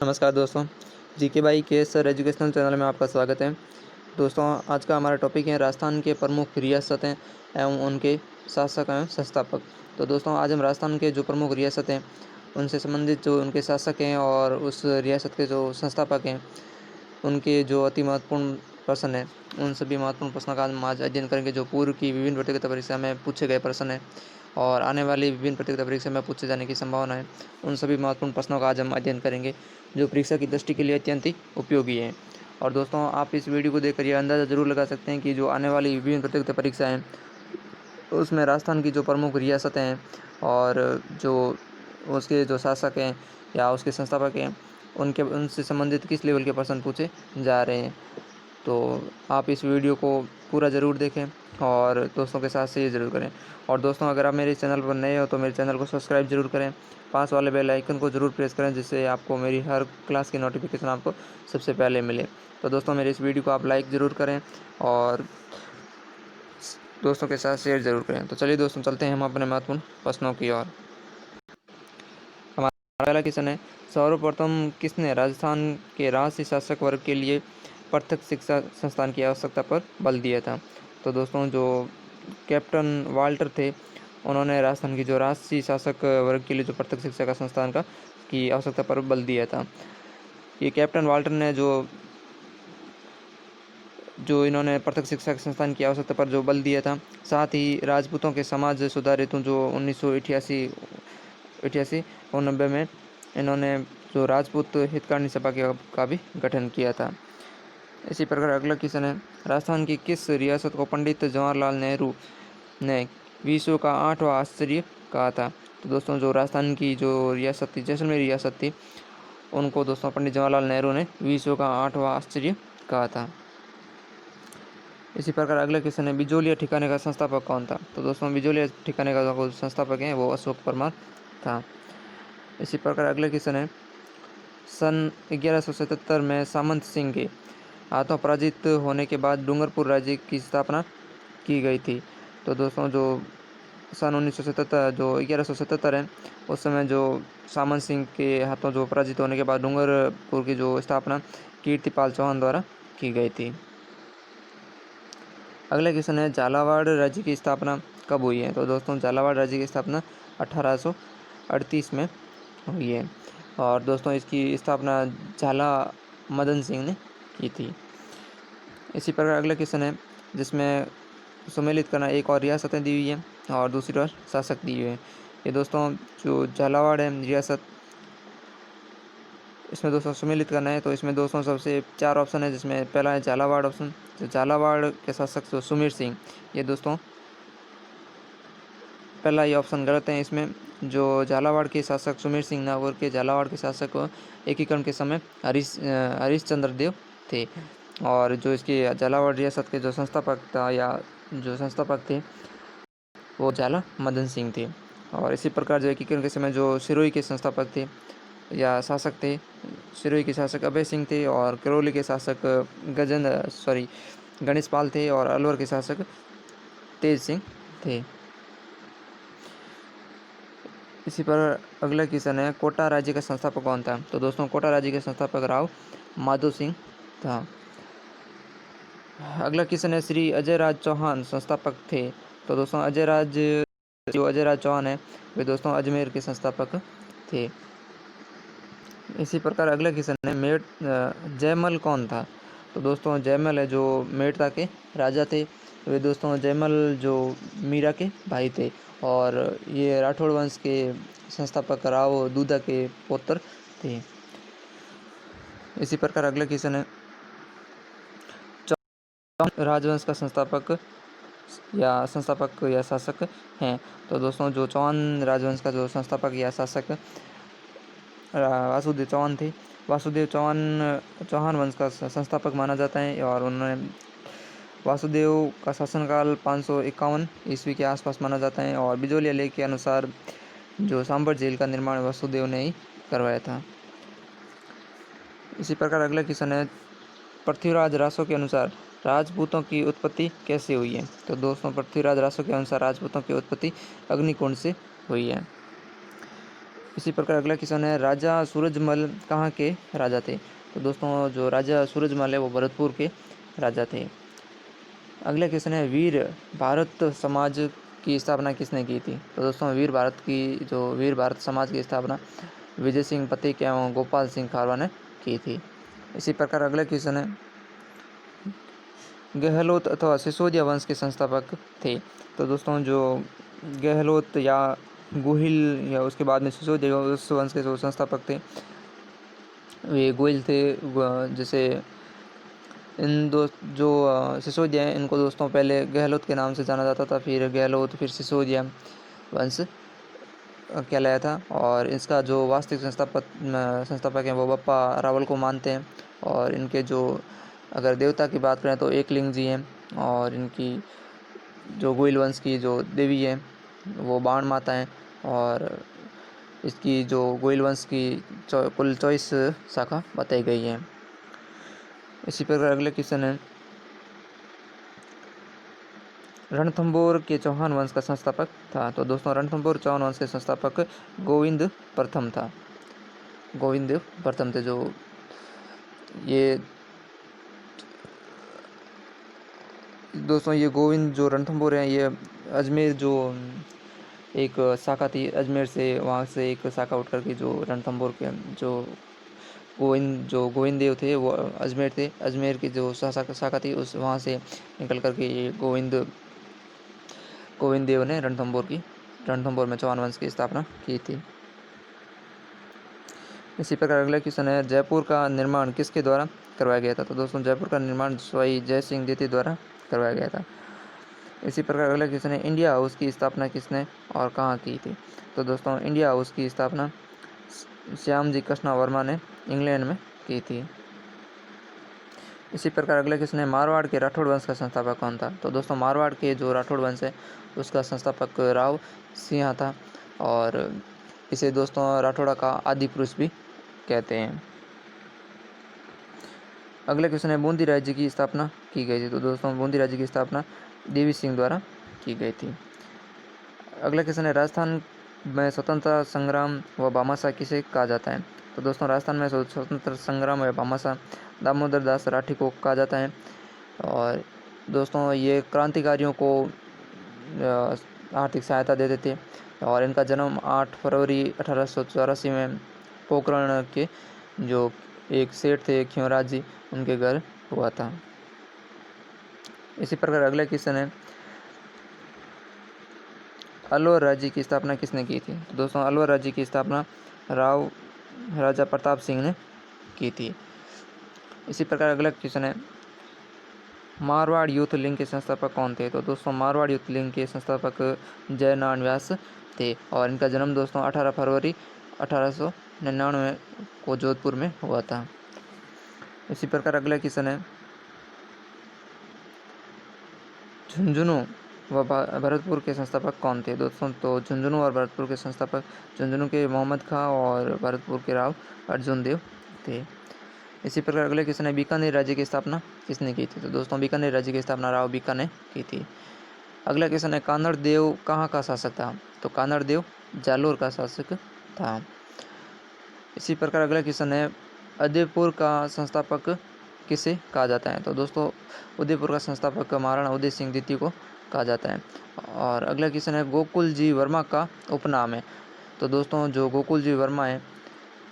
नमस्कार दोस्तों, GK by के सर एजुकेशनल चैनल में आपका स्वागत है। दोस्तों, आज का हमारा टॉपिक है राजस्थान के प्रमुख रियासतें एवं उनके शासक एवं संस्थापक। तो दोस्तों, आज हम राजस्थान के जो प्रमुख रियासतें हैं उनसे संबंधित जो उनके शासक हैं और उस रियासत के जो संस्थापक हैं उनके जो अति महत्वपूर्ण प्रश्न हैं, उन सभी महत्वपूर्ण प्रश्नों का हम आज अध्ययन करेंगे जो पूर्व की विभिन्न प्रतियोगिता परीक्षा में पूछे गए प्रश्न हैं और आने वाली विभिन्न प्रतियोगिता परीक्षा में पूछे जाने की संभावना है। उन सभी महत्वपूर्ण प्रश्नों का आज हम अध्ययन करेंगे जो परीक्षा की दृष्टि के लिए अत्यंत ही उपयोगी है। और दोस्तों, आप इस वीडियो को देखकर यह अंदाज़ा जरूर लगा सकते हैं कि जो आने वाली विभिन्न प्रतियोगिता परीक्षाएं हैं उसमें राजस्थान की जो प्रमुख रियासतें हैं और जो उसके जो शासक हैं या उसके संस्थापक हैं उनसे संबंधित किस लेवल के प्रश्न पूछे जा रहे हैं। तो आप इस वीडियो को पूरा ज़रूर देखें और दोस्तों के साथ शेयर ज़रूर करें। और दोस्तों, अगर आप मेरे चैनल पर नए हो तो मेरे चैनल को सब्सक्राइब जरूर करें, पास वाले बेल आइकन को ज़रूर प्रेस करें जिससे आपको मेरी हर क्लास की नोटिफिकेशन आपको सबसे पहले मिले। तो दोस्तों, मेरे इस वीडियो को आप लाइक ज़रूर करें और दोस्तों के साथ शेयर ज़रूर करें। तो चलिए दोस्तों, चलते हैं हम अपने महत्वपूर्ण प्रश्नों की ओर। हमारा पहला क्वेश्चन है, सर्वप्रथम किसने राजस्थान के राजसी शासक वर्ग के लिए पृथक शिक्षा संस्थान की आवश्यकता पर बल दिया था? तो दोस्तों, जो कैप्टन वाल्टर थे उन्होंने राजस्थान की जो राजसी शासक वर्ग के लिए जो पृथक शिक्षा का संस्थान का की आवश्यकता पर बल दिया था। ये कैप्टन वाल्टर ने जो इन्होंने पृथक शिक्षा के संस्थान की आवश्यकता पर जो बल दिया था, साथ ही राजपूतों के समाज सुधार हेतु जो 1988 और 90 में इन्होंने जो राजपूत हितकारिणी सभा का भी गठन किया था। इसी प्रकार अगला क्वेश्चन है, राजस्थान की किस रियासत को पंडित जवाहरलाल नेहरू ने विश्व का 8वां आश्चर्य कहा था? तो दोस्तों, जो राजस्थान की जो रियासत थी, जैसलमेर रियासत थी, उनको दोस्तों पंडित जवाहरलाल नेहरू ने विश्व का 8वां आश्चर्य कहा था। इसी प्रकार अगला क्वेश्चन है, बिजोलिया ठिकाने का संस्थापक कौन था? तो दोस्तों, बिजोलिया ठिकाने का जो संस्थापक है वो अशोक परमार था। इसी प्रकार अगला क्वेश्चन है, सन 1177 में सामंत सिंह के हाथों पराजित होने के बाद डूंगरपुर राज्य की स्थापना की गई थी। तो दोस्तों, जो सन 1977 जो 1177 है उस समय जो सामंत सिंह के हाथों जो पराजित होने के बाद डूंगरपुर की जो स्थापना कीर्तिपाल चौहान द्वारा की गई थी। अगला क्वेश्चन है, झालावाड़ राज्य की स्थापना कब हुई है? तो दोस्तों, झालावाड़ राज्य की स्थापना 1838 में हुई है और दोस्तों इसकी स्थापना झाला मदन सिंह ने की थी। इसी प्रकार अगला क्वेश्चन है, जिसमें सम्मिलित करना एक और रियासतें दी हुई है और दूसरी ओर शासक दिए हुए हैं। ये दोस्तों जो झालावाड़ है रियासत, इसमें दोस्तों सम्मिलित करना है तो इसमें दोस्तों सबसे 4 ऑप्शन है, जिसमें पहला है झालावाड़ ऑप्शन। तो झालावाड़ के शासक जो सुमेर सिंह, ये दोस्तों पहला ये ऑप्शन गलत है। इसमें जो झालावाड़ के शासक सुमेर सिंह नागौर के झालावाड़ के शासक एकीकरण के समय हरीशचंद्र देव थे और जो इसके झालावाड़ रियासत के जो संस्थापक था या जो संस्थापक थे वो झाला मदन सिंह थे। और इसी प्रकार जो एकीकरण के समय जो सिरोही के संस्थापक थे या शासक थे, सिरोही के शासक अभय सिंह थे और करौली के शासक गणेश पाल थे और अलवर के शासक तेज सिंह थे। इसी पर अगला क्वेश्चन है, कोटा राज्य का संस्थापक कौन था? तो दोस्तों, कोटा राज्य के संस्थापक राव माधो सिंह था। अगला क्वेश्चन है, श्री अजय राज चौहान संस्थापक थे? तो दोस्तों, अजय राज चौहान है वे दोस्तों अजमेर के संस्थापक थे। इसी प्रकार अगला क्वेश्चन है, जयमल कौन था? तो दोस्तों, जयमल है जो मेड़ता के राजा थे। वे दोस्तों जयमल जो मीरा के भाई थे और ये राठौड़ वंश के संस्थापक राव दूधा के पुत्र थे। इसी प्रकार अगला क्वेश्चन है, चौहान राजवंश का संस्थापक या शासक हैं? तो दोस्तों, जो चौहान राजवंश का जो संस्थापक या शासक वासुदेव चौहान थे। वासुदेव चौहान वंश का संस्थापक माना जाता है और उन्होंने वासुदेव का शासनकाल 551 ईस्वी के आसपास माना जाता है और बिजोलिया लेख के अनुसार जो सांबर झील का निर्माण वासुदेव ने ही करवाया था। इसी प्रकार अगला क्वेश्चन है, पृथ्वीराज रासो के अनुसार राजपूतों की उत्पत्ति कैसे हुई है? तो दोस्तों, पृथ्वीराज रासो के अनुसार राजपूतों की उत्पत्ति अग्निकुंड से हुई है। इसी प्रकार अगला क्वेश्चन है, राजा सूरजमल कहाँ के राजा थे? तो दोस्तों जो राजा सूरजमल है वो भरतपुर के राजा थे। अगला क्वेश्चन है, वीर भारत समाज की स्थापना किसने की थी? तो दोस्तों वीर भारत समाज की स्थापना विजय सिंह पथिक एवं गोपाल सिंह खारवा ने की थी। इसी प्रकार अगला क्वेश्चन है, गहलोत अथवा सिसोदिया वंश के संस्थापक थे? तो दोस्तों जो गहलोत या गोहिल या उसके बाद में सिसोदिया उस वंश के जो संस्थापक थे वे गोहिल थे। जैसे इन दो जो सिसोदिया हैं इनको दोस्तों पहले गहलोत के नाम से जाना जाता था, फिर गहलोत फिर सिसोदिया वंश कहलाया था। और इसका जो वास्तविक संस्थापक हैं वो बप्पा रावल को मानते हैं। और इनके जो अगर देवता की बात करें तो एकलिंग जी हैं, और इनकी जो गोइल वंश की जो देवी है वो बाण माता हैं। और इसकी जो गोइल वंश की कुल 24 शाखा बताई गई हैं। इसी प्रकार अगले क्वेश्चन है, रणथंभौर के चौहान वंश का संस्थापक था? तो दोस्तों रणथंभौर चौहान वंश के संस्थापक गोविंद प्रथम थे। जो ये दोस्तों ये गोविंद जो रणथंभौर हैं ये अजमेर जो एक शाखा थी, अजमेर से वहाँ से एक शाखा उठ करके जो रणथंभौर के जो गोविंद देव थे वो अजमेर थे। अजमेर की जो शाखा थी उस वहाँ से निकल करके ये गोविंद देव ने रणथंभौर में चौहान वंश की स्थापना की थी। इसी प्रकार अगला क्वेश्चन है, जयपुर का निर्माण किसके द्वारा करवाया गया था? तो दोस्तों जयपुर का निर्माण स्वाई जय सिंह द्वितीय द्वारा करवाया गया था। इसी प्रकार अगला क्वेश्चन है, इंडिया हाउस की स्थापना किसने और कहाँ की थी? तो दोस्तों इंडिया हाउस की स्थापना श्यामजी कृष्णा वर्मा ने इंग्लैंड में की थी। इसी प्रकार अगला क्वेश्चन है, मारवाड़ के राठौड़ वंश का संस्थापक कौन था? तो दोस्तों मारवाड़ के जो राठौड़ वंश है उसका संस्थापक राव सिंह था। और इसे दोस्तों राठौड़ा का आदि पुरुष भी कहते हैं। अगला क्वेश्चन है, बूंदी राज्य की स्थापना की गई थी? तो दोस्तों बूंदी राज्य की स्थापना देवी सिंह द्वारा की गई थी। अगला क्वेश्चन है, राजस्थान में स्वतंत्रता संग्राम व भामाशाह किसे कहा जाता है? तो दोस्तों राजस्थान में स्वतंत्र संग्राम व भामाशाह दामोदर दास राठी को कहा जाता है। और दोस्तों ये क्रांतिकारियों को आर्थिक सहायता देते थे। और इनका जन्म 8 फरवरी 1884 में पोखरण के जो एक सेठ थे ख्योराज जी उनके घर हुआ था। इसी प्रकार अगला क्वेश्चन है, अलवर राज्य की स्थापना किसने की थी? तो दोस्तों अलवर राज्य की स्थापना राजा प्रताप सिंह ने की थी। इसी प्रकार अगला क्वेश्चन है, मारवाड़ यूथ लीग के संस्थापक कौन थे? तो दोस्तों मारवाड़ यूथ लीग के संस्थापक जयनारायण व्यास थे। और इनका जन्म दोस्तों 18 फरवरी 1899 को जोधपुर में हुआ था। इसी प्रकार अगला क्वेश्चन है, झुंझुनू व भरतपुर के संस्थापक कौन थे? दोस्तों तो झुंझुनू और भरतपुर के संस्थापक झुंझुनू के मोहम्मद खां और भरतपुर के राव अर्जुन देव थे। इसी प्रकार अगले क्वेश्चन है, बीकानेर राज्य की स्थापना किसने की थी? तो दोस्तों बीकानेर राज्य की स्थापना राव बीका ने की थी। अगला क्वेश्चन है, कानड़ देव कहाँ का शासक था? तो कानड़ देव जालोर का शासक था। इसी प्रकार अगला क्वेश्चन है, उदयपुर का संस्थापक किसे कहा जाता है? तो दोस्तों उदयपुर का संस्थापक महाराणा उदय सिंह द्वितीय को कहा जाता है। और अगला क्वेश्चन है, गोकुल जी वर्मा का उपनाम है? तो दोस्तों जो गोकुल जी वर्मा है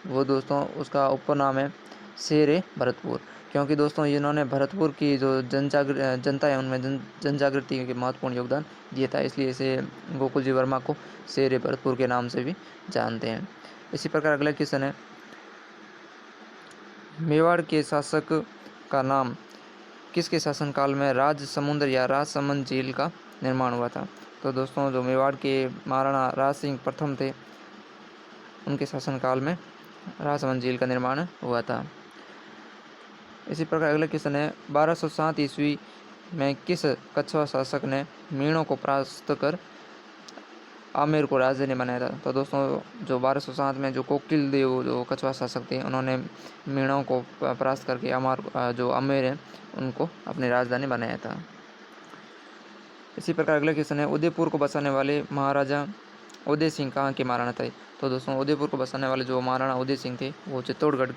वो दोस्तों उसका उपनाम है शेरे भरतपुर, क्योंकि दोस्तों इन्होंने भरतपुर की जो जनता है उनमें जन जागृति के महत्वपूर्ण योगदान दिया था, इसलिए इसे गोकुल जी वर्मा को शेरे भरतपुर के नाम से भी जानते हैं। इसी प्रकार अगला क्वेश्चन है, मेवाड़ के शासक का नाम किसके शासनकाल में राजसमुंद या राजसमंद झील का निर्माण हुआ था? तो दोस्तों जो मेवाड़ के महाराणा राज सिंह प्रथम थे उनके शासनकाल में राजसमंद झील का निर्माण हुआ था। इसी प्रकार अगला क्वेश्चन है, 1207 ईस्वी में किस कछवा शासक ने मीणों को परास्त कर आमेर को राजधानी बनाया था? तो दोस्तों जो 1207 में जो कोकिल देव जो कछवा शासक थे उन्होंने मीणों को परास्त करके जो आमेर है उनको अपनी राजधानी बनाया था। इसी प्रकार अगला क्वेश्चन है, उदयपुर को बसाने वाले महाराजा उदय सिंह कहाँ के महाराणा थे? तो दोस्तों उदयपुर को बसाने वाले जो महाराणा उदय सिंह थे वो चित्तौड़गढ़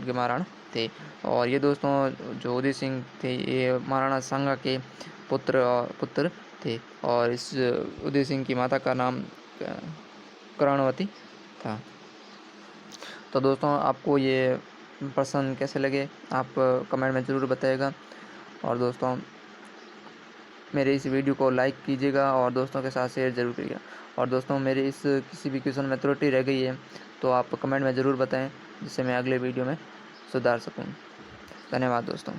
के महाराणा थे। और ये दोस्तों जो उदय सिंह थे ये महाराणा सांगा के पुत्र थे। और इस उदय सिंह की माता का नाम कर्णवती था। तो दोस्तों आपको ये प्रश्न कैसे लगे आप कमेंट में ज़रूर बताइएगा। और दोस्तों मेरे इस वीडियो को लाइक कीजिएगा और दोस्तों के साथ शेयर ज़रूर करिएगा। और दोस्तों मेरे इस किसी भी क्वेश्चन में त्रुटि रह गई है तो आप कमेंट में ज़रूर बताएं, जिससे मैं अगले वीडियो में सुधार सकूं। धन्यवाद दोस्तों।